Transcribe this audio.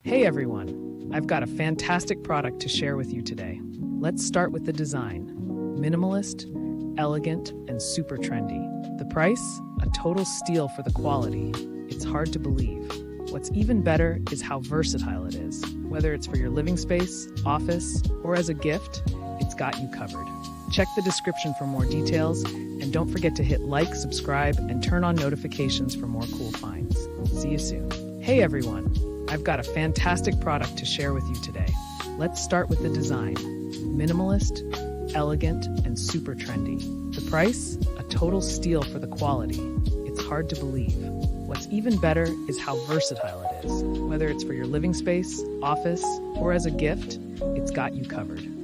Hey everyone, I've got a fantastic product to share with you today. Let's start with the design. Minimalist, elegant, and super trendy. The price? A total steal for the quality. It's hard to believe. What's even better is how versatile it is. Whether it's for your living space, office, or as a gift, it's got you covered. Check the description for more details, and don't forget to hit like, subscribe, and turn on notifications for more cool finds. See you soon. Hey everyone, I've got a fantastic product to share with you today. Let's start with the design. Minimalist, elegant, and super trendy. The price? A total steal for the quality. It's hard to believe. What's even better is how versatile it is. Whether it's for your living space, office, or as a gift, it's got you covered.